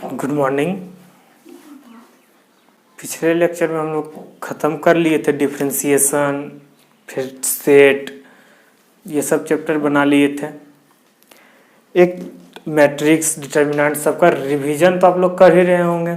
Good morning. पिछले lecture में हम लोग ख़त्म कर लिए थे डिफरेंशिएशन, फिर सेट, ये सब चैप्टर बना लिए थे। एक मैट्रिक्स, डिटर्मिनेंट, सबका रिवीजन तो आप लोग कर ही रहे होंगे।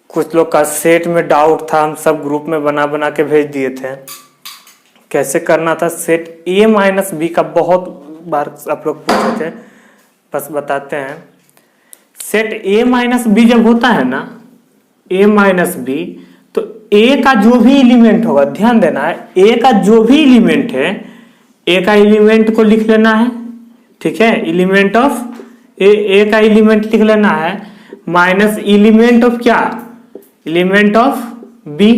कुछ लोग का सेट में डाउट था, हम सब ग्रुप में बना बना के भेज दिए थे। कैसे करना था सेट ए माइनस बी का, बहुत बार आप लोग पूछे थे, बस बताते हैं। सेट ए माइनस बी जब होता है ना, ए माइनस बी, तो ए का जो भी एलिमेंट होगा, ध्यान देना है, ए का जो भी एलिमेंट है, ए का एलिमेंट को लिख लेना है, ठीक है। एलिमेंट ऑफ ए का एलिमेंट लिख लेना है, माइनस एलिमेंट ऑफ क्या, एलिमेंट ऑफ बी,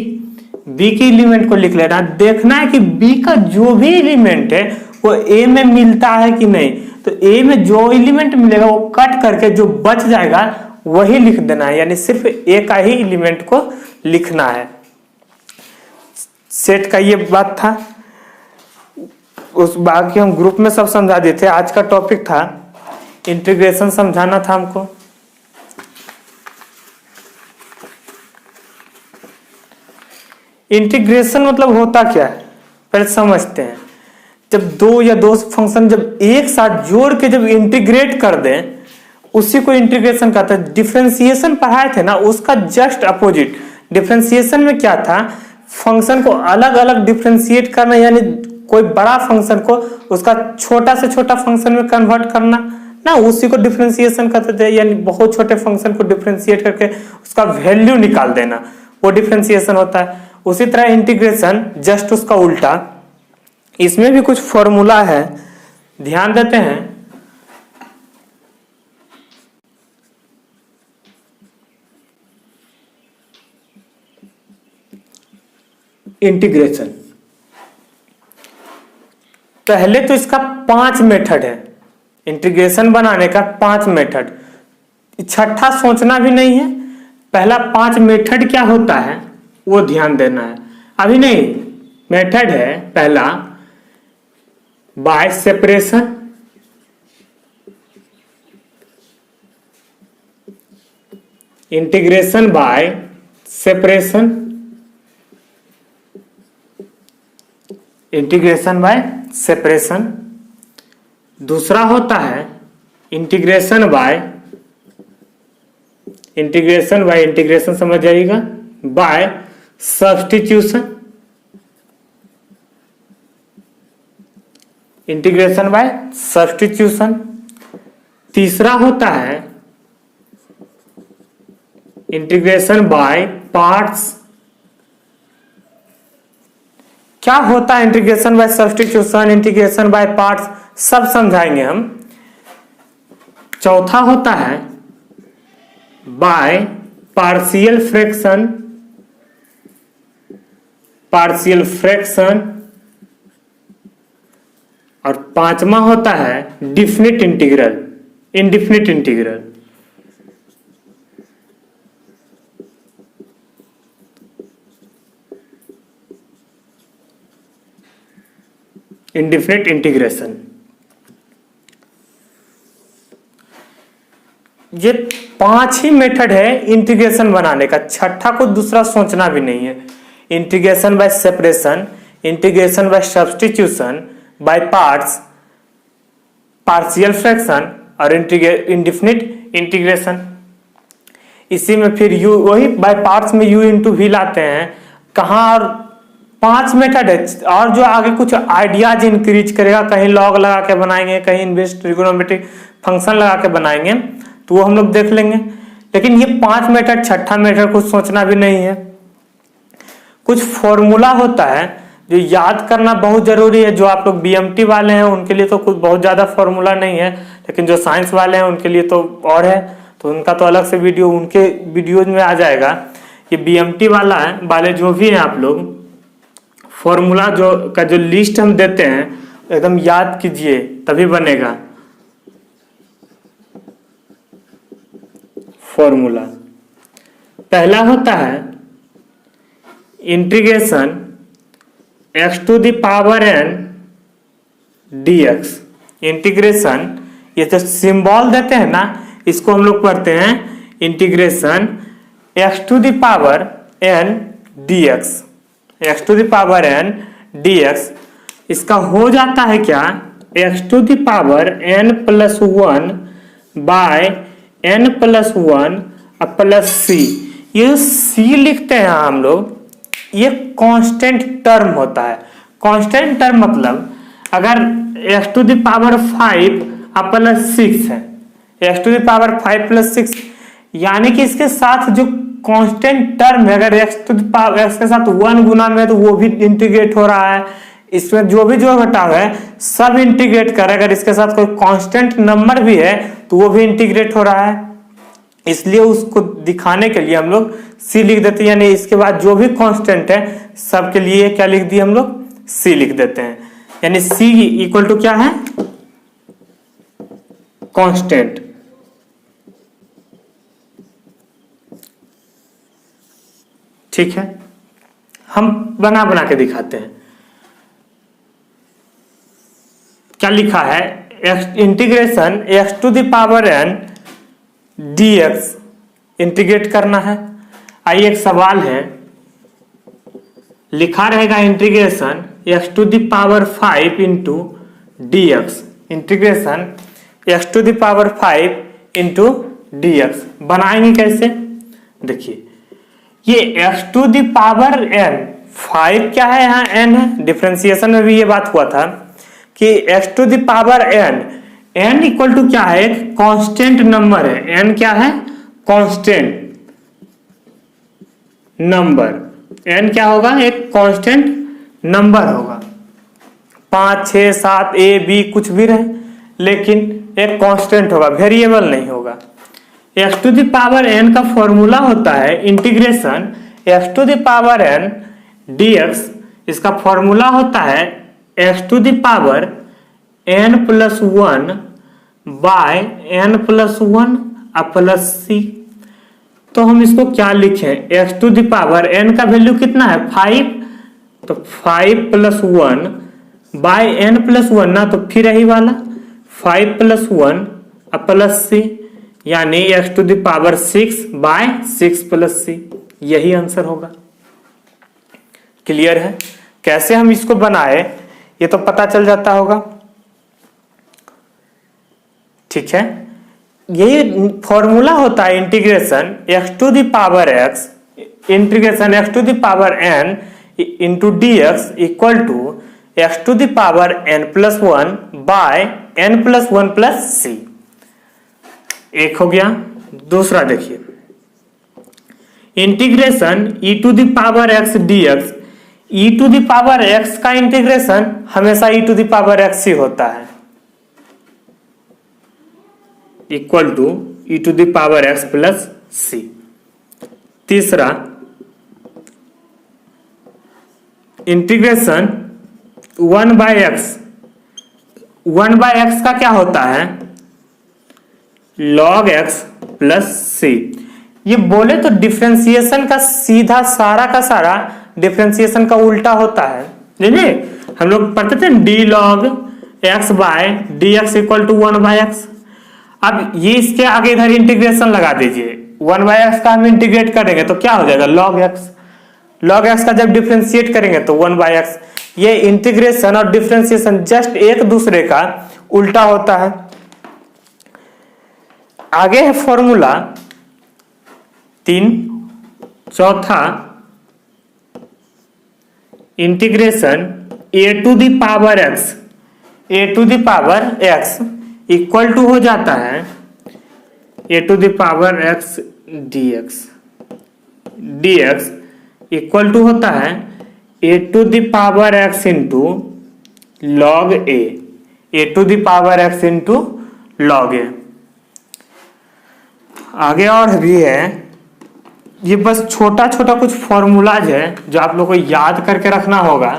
बी के एलिमेंट को लिख लेना। देखना है कि बी का जो भी एलिमेंट है वो ए में मिलता है कि नहीं। तो ए में जो एलिमेंट मिलेगा वो कट करके जो बच जाएगा वही लिख देना है, यानी सिर्फ ए का ही एलिमेंट को लिखना है। सेट का ये बात था। उस बाकी हम ग्रुप में सब समझा दिए थे। आज का टॉपिक था इंटीग्रेशन, समझाना था हमको। इंटीग्रेशन मतलब होता क्या है पहले समझते हैं। जब दो या दो फंक्शन जब एक साथ जोड़ के जब इंटीग्रेट कर दें, उसी को इंटीग्रेशन कहते हैं। डिफरेंशिएशन पढ़ाए थे ना, उसका जस्ट अपोजिट। डिफरेंशिएशन में क्या था, फंक्शन को अलग अलग डिफरेंशिएट करना, यानी कोई बड़ा फंक्शन को उसका छोटा से छोटा फंक्शन में कन्वर्ट करना ना, उसी को डिफरेंशिएशन कहते थे। यानी बहुत छोटे फंक्शन को डिफरेंशिएट करके उसका वैल्यू निकाल देना, वो डिफरेंशिएशन होता है। उसी तरह इंटीग्रेशन जस्ट उसका उल्टा। इसमें भी कुछ फॉर्मूला है, ध्यान देते हैं। इंटीग्रेशन पहले तो इसका 5 मेथड है, इंटीग्रेशन बनाने का 5 मेथड। छठा सोचना भी नहीं है, पहला 5 मेथड क्या होता है वो ध्यान देना है। अभी नहीं, मेथड है पहला by separation, integration by separation, integration by separation. दूसरा होता है इंटीग्रेशन बाय इंटीग्रेशन समझ जाइएगा, by substitution, integration by substitution. तीसरा होता है इंटीग्रेशन बाय पार्ट्स। क्या होता है integration by substitution, integration by parts, सब समझाएंगे हम। चौथा होता है बाय पार्शियल फ्रैक्शन, और पांचवा होता है definite integral, indefinite integral. Indefinite integration. ये 5 ही मेथड है इंटीग्रेशन बनाने का, छठा को दूसरा सोचना भी नहीं है। Integration by separation, integration by substitution, by parts, partial fraction और इनडिफिनिट इंटीग्रेशन। इसी में फिर यू, वही बाय पार्ट्स में यू इंटू वी लाते हैं। कहाँ, और 5 मेथड है। और जो आगे कुछ आइडियाज इंक्रीज करेगा, कहीं लॉग लगा के बनाएंगे, कहीं इनवर्स ट्रिगोनोमेट्रिक फंक्शन लगा के बनाएंगे, तो वो हम लोग देख लेंगे। लेकिन ये 5 मेथड, छठा मेथड कुछ सोचना भी नहीं है। कुछ फॉर्मूला होता है जो याद करना बहुत जरूरी है। जो आप लोग बीएमटी वाले हैं उनके लिए तो कुछ बहुत ज्यादा फॉर्मूला नहीं है, लेकिन जो साइंस वाले हैं उनके लिए तो और है, तो उनका तो अलग से वीडियो उनके वीडियोज में आ जाएगा। ये बीएमटी वाले जो भी हैं, आप लोग फॉर्मूला जो लिस्ट हम देते हैं एकदम याद कीजिए, तभी बनेगा फॉर्मूला। पहला होता है integration x to the power n dx। Integration, ये जो सिंबल देते हैं ना, इसको हम लोग पढ़ते हैं integration x to the power n dx, x to the power n dx। इसका हो जाता है क्या, x to the power n plus 1 by n plus 1 plus C. ये सी लिखते हैं हम लोग, ये कांस्टेंट टर्म होता है। कांस्टेंट टर्म मतलब अगर x to the power 5 plus 6 है, x to the power 5 plus 6, यानी कि इसके साथ जो कांस्टेंट टर्म है, अगर x to the power x के साथ 1 गुना में है तो वो भी इंटीग्रेट हो रहा है। इसमें जो भी जोड़ घटाव है सब इंटीग्रेट कर, अगर इसके साथ कोई कांस्टेंट नंबर भी है तो वो भी इंटीग्रेट हो रहा है। इसलिए उसको दिखाने के लिए हम लोग सी लिख देते हैं, यानी इसके बाद जो भी कांस्टेंट है सबके लिए क्या लिख दिए हम लोग, सी लिख देते हैं। यानी सी इक्वल टू क्या है, कांस्टेंट। ठीक है, हम बना बना के दिखाते हैं। क्या लिखा है, integration x to the power n dx integrate करना है। आइए एक सवाल है, लिखा रहेगा integration x to the power 5 into dx, integration x to the power 5 into dx। बनाएंगे कैसे, देखिए ये x to the power n, 5 क्या है यहाँ n है, डिफरेंशिएशन में भी ये बात हुआ था कि x to the power n equal to क्या है, एक कांस्टेंट नंबर है। n क्या है, कांस्टेंट नंबर। n क्या होगा, एक कांस्टेंट नंबर होगा। 5 6 7 a b कुछ भी रहे, लेकिन एक कांस्टेंट होगा, वेरिएबल नहीं होगा। x to the power n का फॉर्मूला होता है integration x to the power n dx। इसका फॉर्मूला होता है x to the power n plus 1 by n plus 1 plus C. तो हम इसको क्या लिखें, x to the power n का वैल्यू कितना है 5, तो 5 प्लस 1 बाय n प्लस 1 ना, तो फिर यही वाला 5 प्लस 1 प्लस सी, यानी x to the power 6 by 6 plus C. यही आंसर होगा। क्लियर है, कैसे हम इसको बनाए ये तो पता चल जाता होगा। ठीक है, यही फॉर्मूला होता है integration x to the power x, integration x to the power n into dx equal to x to the power n plus 1 by n plus 1 plus C. एक हो गया। दूसरा देखिए, integration e to the power x dx। e to the power x का integration हमेशा e to the power x ही होता है, equal to e to the power x plus सी। तीसरा, integration 1 by x, 1 by x का क्या होता है, log x प्लस सी। ये बोले तो डिफरेंशिएशन का सीधा सारा का सारा डिफरेंशिएशन का उल्टा होता है। जानिए हम लोग पढ़ते थे d log x by d x equal to 1 by x. अब ये इसके आगे इधर इंटीग्रेशन लगा दीजिए, 1 बाय एक्स का हम इंटीग्रेट करेंगे तो क्या हो जाएगा, लॉग एक्स। लॉग एक्स का जब डिफरेंशिएट करेंगे तो 1 बाय एक्स। ये इंटीग्रेशन और डिफरेंशिएशन जस्ट एक दूसरे का उल्टा होता है। आगे है फॉर्मूला 3। चौथा, integration a to the power x, a to the power x equal to हो जाता है a to the power x dx, dx equal to होता है a to the power x into log a to the power x into log a। आगे और भी है, ये बस छोटा छोटा कुछ फॉर्मूलाज है जो आप लोग को याद करके रखना होगा।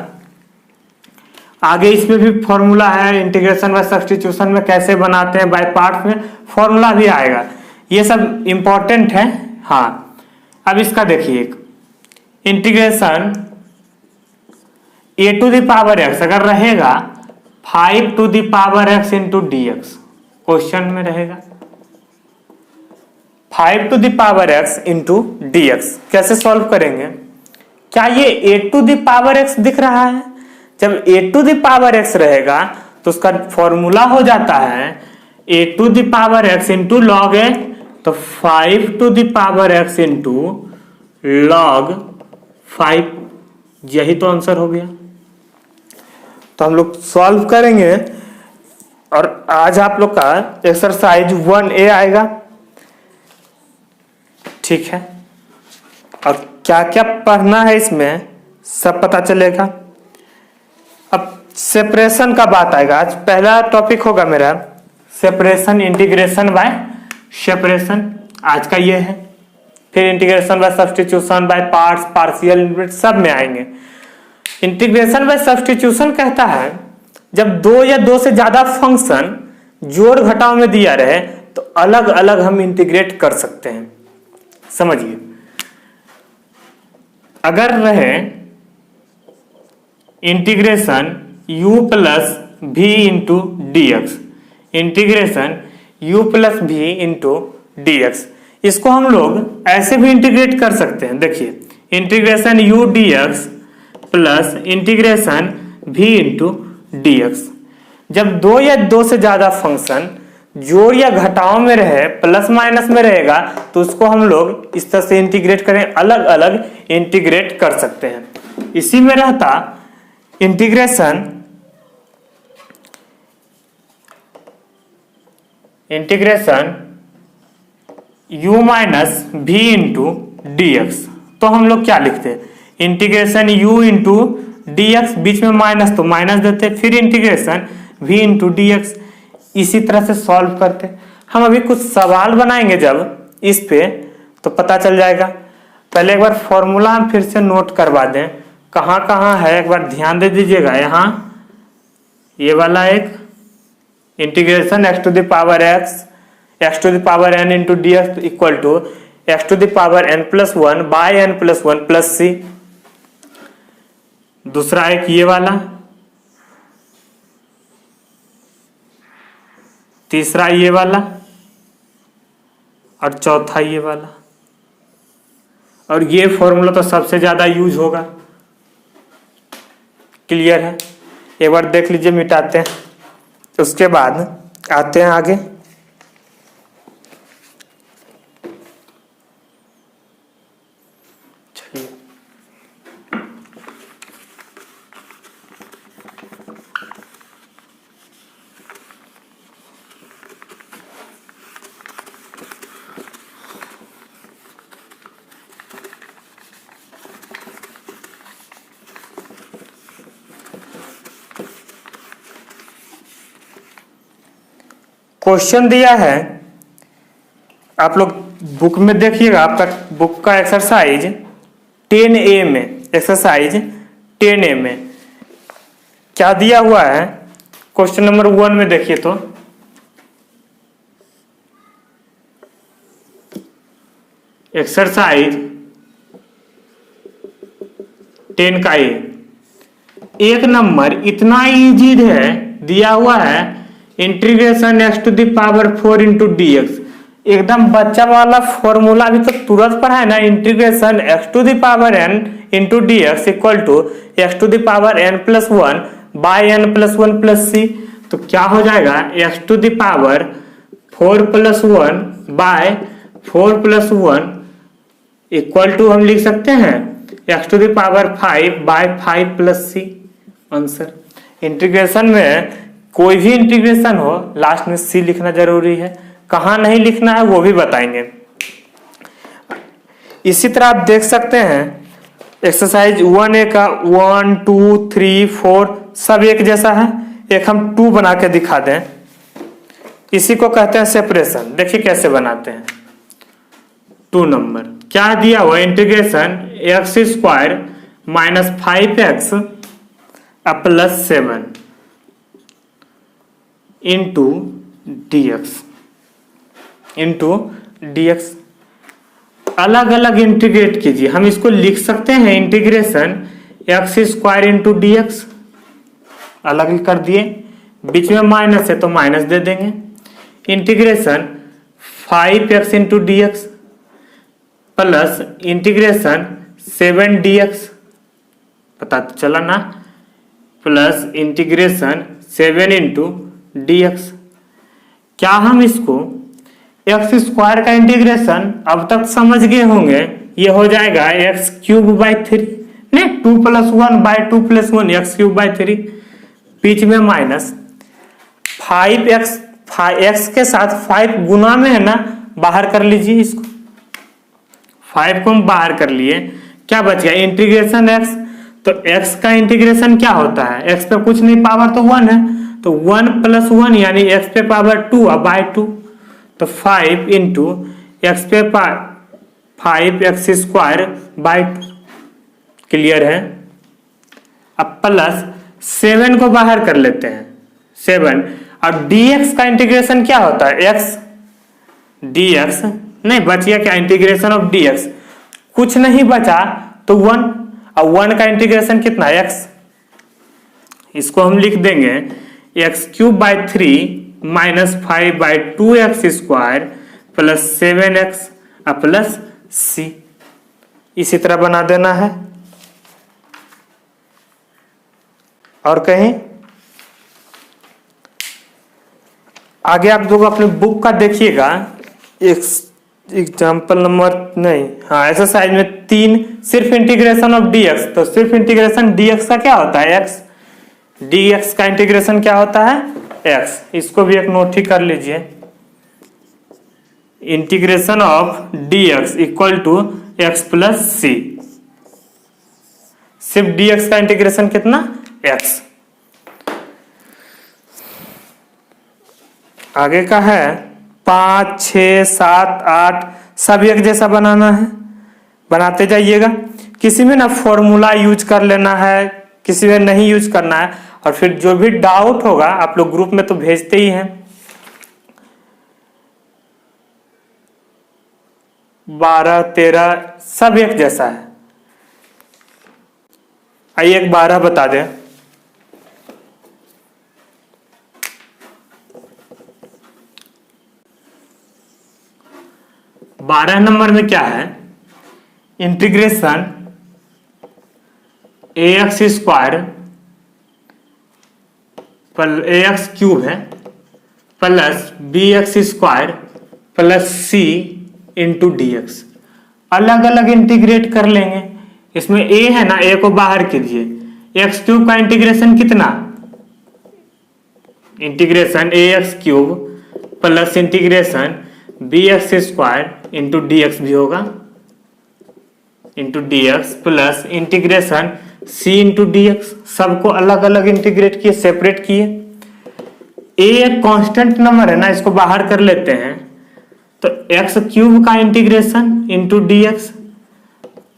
आगे इसमें भी फॉर्मूला है, इंटीग्रेशन बाय सब्स्टिट्यूशन में कैसे बनाते हैं, बाय पार्ट्स में फॉर्मूला भी आएगा। ये सब इंपॉर्टेंट है। हाँ, अब इसका देखिए, integration a to the power x अगर रहेगा 5 to the power x into D x, question में रहेगा 5 to the power x into D x. कैसे सॉल्व करेंगे? क्या ये a to the power x दिख रहा है? जब a to the power x रहेगा तो उसका फॉर्मूला हो जाता है a to the power x into log a, तो 5 to the power x into log 5, यही तो आंसर हो गया। तो हम लोग सॉल्व करेंगे और आज आप लोग का एक्सरसाइज 1A आएगा, ठीक है। और क्या क्या पढ़ना है इसमें सब पता चलेगा। अब सेपरेशन का बात आएगा। आज पहला टॉपिक होगा मेरा सेपरेशन, इंटीग्रेशन बाय सेपरेशन, आज का ये है। फिर integration by substitution, by parts, partial, सब में आएंगे। इंटीग्रेशन बाय सब्स्टिट्यूशन कहता है जब दो या दो से ज्यादा फंक्शन जोड़ घटाव में दिया रहे तो अलग अलग हम इंटीग्रेट कर सकते हैं। समझिए, अगर रहे इंटीग्रेशन u प्लस भी into D x, integration u plus भी इंटू डी एक्स, इसको हम लोग ऐसे भी इंटीग्रेट कर सकते हैं। देखिए, integration u D x plus integration v into D x. जब दो या दो से ज्यादा फंक्शन जोड़ या घटाव में रहे, प्लस माइनस में रहेगा, तो उसको हम लोग इस तरह से इंटीग्रेट करें, अलग अलग इंटीग्रेट कर सकते हैं। इसी में रहता इंटीग्रेशन u माइनस भी इंटू डी एक्स। तो हम लोग क्या लिखते हैं? Integration u into D X, बीच में माइनस तो माइनस देते, फिर integration v into D X. इसी तरह से सॉल्व करते। हम अभी कुछ सवाल बनाएंगे जब इस पे, तो पता चल जाएगा। पहले एक बार फॉर्मूला हम फिर से नोट करवा दें, कहाँ कहाँ है एक बार ध्यान दे दीजिएगा। यहाँ ये वाला एक integration x to the power x to the power n into D x equal to x to the power n plus 1 by n plus 1 plus c। दूसरा एक ये वाला, तीसरा ये वाला, और चौथा ये वाला। और ये फॉर्मूला तो सबसे ज्यादा यूज होगा। क्लियर है? एक बार देख लीजिए, मिटाते हैं, उसके बाद आते हैं आगे। चलिए, क्वेश्चन दिया है, आप लोग बुक में देखिएगा। आपका बुक का एक्सरसाइज 10A में, एक्सरसाइज 10A में क्या दिया हुआ है? क्वेश्चन नंबर 1 में देखिए तो एक्सरसाइज 10 का एक नंबर इतना इजी है, दिया हुआ है integration x to the power 4 into D x. एकदम बच्चा वाला फॉर्मूला भी तो तुरंत पढ़ा है ना। Integration x to the power n into D x equal to x to the power n plus 1 by n plus 1 plus c। तो क्या हो जाएगा? x to the power 4 plus 1 by 4 plus 1 equal to हम लिख सकते हैं x to the power 5 by 5 plus c। Answer. Integration में कोई भी इंटीग्रेशन हो, लास्ट में c लिखना जरूरी है। कहाँ नहीं लिखना है वो भी बताएंगे। इसी तरह आप देख सकते हैं एक्सरसाइज 1A का 1 2 3 4 सब एक जैसा है। एक हम 2 बना के दिखा दें, इसी को कहते हैं सेपरेशन। देखिए कैसे बनाते हैं। 2 नंबर क्या दिया हुआ? Integration x square minus 5x plus 7 into D x. अलग अलग इंटीग्रेट कीजिए। हम इसको लिख सकते हैं integration x square into D x, अलग कर दिए, बीच में माइनस है तो माइनस दे देंगे। Integration 5x into D x, plus integration 7dx, पता तो चला ना, प्लस इंटीग्रेशन 7 इंटू dx। क्या हम इसको एक्स स्क्वायर का इंटीग्रेशन अब तक समझ गए होंगे, ये हो जाएगा एक्स क्यूब बाई 3, नहीं 2 + 1 बाई 2 + 1 एक्स क्यूब बाई 3, बीच में माइनस 5x, एक्स के साथ 5 गुना में है ना, बाहर कर लीजिए इसको, 5 को हम बाहर कर लिए, क्या बच गया इंटीग्रेशन x। तो x का इंटीग्रेशन क्या होता है, x पे कुछ नहीं, पावर तो 1 है, तो 1 + 1 यानी x पे पावर 2 बाई 2, तो 5 इंटू एक्स पे 5x स्क्वायर बाई 2, क्लियर है। अब प्लस 7 को बाहर कर लेते हैं, 7, और dx का इंटीग्रेशन क्या होता है, x dx, नहीं बच गया क्या इंटीग्रेशन ऑफ dx, कुछ नहीं बचा तो 1, और 1 का इंटीग्रेशन कितना x, इसको हम लिख देंगे x cube by 3 minus 5 by 2x square plus 7x plus c, इसी तरह बना देना है। और कहीं आगे आप लोग अपने बुक का देखिएगा, एग्जाम्पल नंबर नहीं, हाँ एक्सरसाइज में 3 सिर्फ इंटीग्रेशन ऑफ dx, तो सिर्फ इंटीग्रेशन dx का क्या होता है x, dx का इंटीग्रेशन क्या होता है x, इसको भी एक नोट ही कर लीजिए, integration of dx equal to x plus c, सिर्फ dx का इंटीग्रेशन कितना x। आगे का है 5, 6, 7, 8 सब एक जैसा बनाना है, बनाते जाइएगा, किसी में ना फॉर्मूला यूज कर लेना है, किसी में नहीं यूज करना है, और फिर जो भी डाउट होगा आप लोग ग्रुप में तो भेजते ही हैं। 12, 13 सब एक जैसा है, आइए एक 12 बता दें। 12 नंबर में क्या है, integration ax square ax cube है plus bx square plus c into dx, अलग अलग इंटीग्रेट कर लेंगे। इसमें a है ना, a को बाहर कीजिए, एक्स क्यूब का इंटीग्रेशन कितना, integration ax cube plus integration bx square into dx भी होगा, into dx plus integration c into dx, सबको अलग अलग इंटीग्रेट किए, सेपरेट किए। a एक कांस्टेंट नंबर है ना, इसको बाहर कर लेते हैं, तो एक्स क्यूब का integration into dx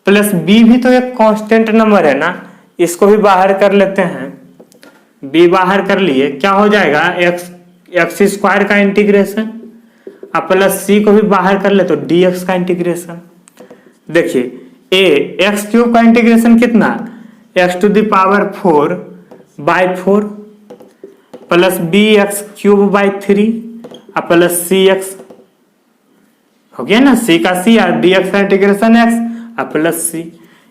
plus b भी तो एक कांस्टेंट नंबर है ना, इसको भी बाहर कर लेते हैं, b बाहर कर लिए, क्या हो जाएगा एक्स स्क्वायर का इंटीग्रेशन, अब प्लस c को भी बाहर कर ले तो dx का इंटीग्रेशन। देखिए a एक्स क्यूब का इंटीग्रेशन कितना, x to the power 4 by 4 plus b x cube by 3 और प्लस c एक्स, हो गया ना, c का c और dx का इंटीग्रेशन x और प्लस c।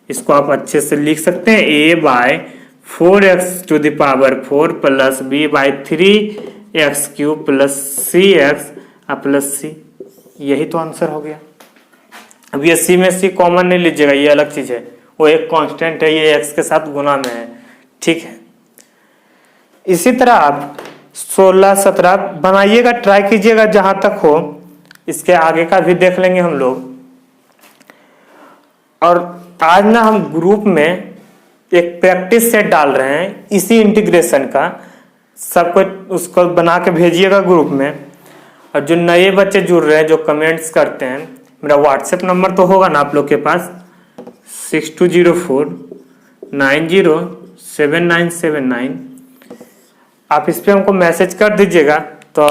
इसको आप अच्छे से लिख सकते हैं, a by 4x to the power 4 plus b by 3x cube plus c x plus c, यही तो आंसर हो गया। अब ये c में c कॉमन नहीं लीजिएगा, ये अलग चीज है, वो एक कांस्टेंट है, ये x के साथ गुना में है, ठीक है। इसी तरह आप 16, 17 बनाइएगा, ट्राई कीजिएगा जहां तक हो, इसके आगे का भी देख लेंगे हम लोग। और आज ना हम ग्रुप में एक प्रैक्टिस सेट डाल रहे हैं इसी इंटीग्रेशन का, सबको उसको बना के भेजिएगा ग्रुप में। और जो नए बच्चे जुड़ रहे हैं, जो कमेंट्स करते हैं, मेरा व्हाट्सएप नंबर तो होगा ना आप लोग के पास, 6204907979, आप इस पर हमको मैसेज कर दीजिएगा, तो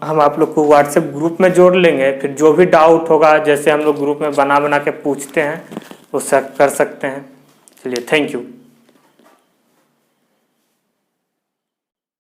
हम आप लोग को व्हाट्सएप ग्रुप में जोड़ लेंगे। फिर जो भी डाउट होगा, जैसे हम लोग ग्रुप में बना के पूछते हैं, वो सब कर सकते हैं। चलिए, थैंक यू।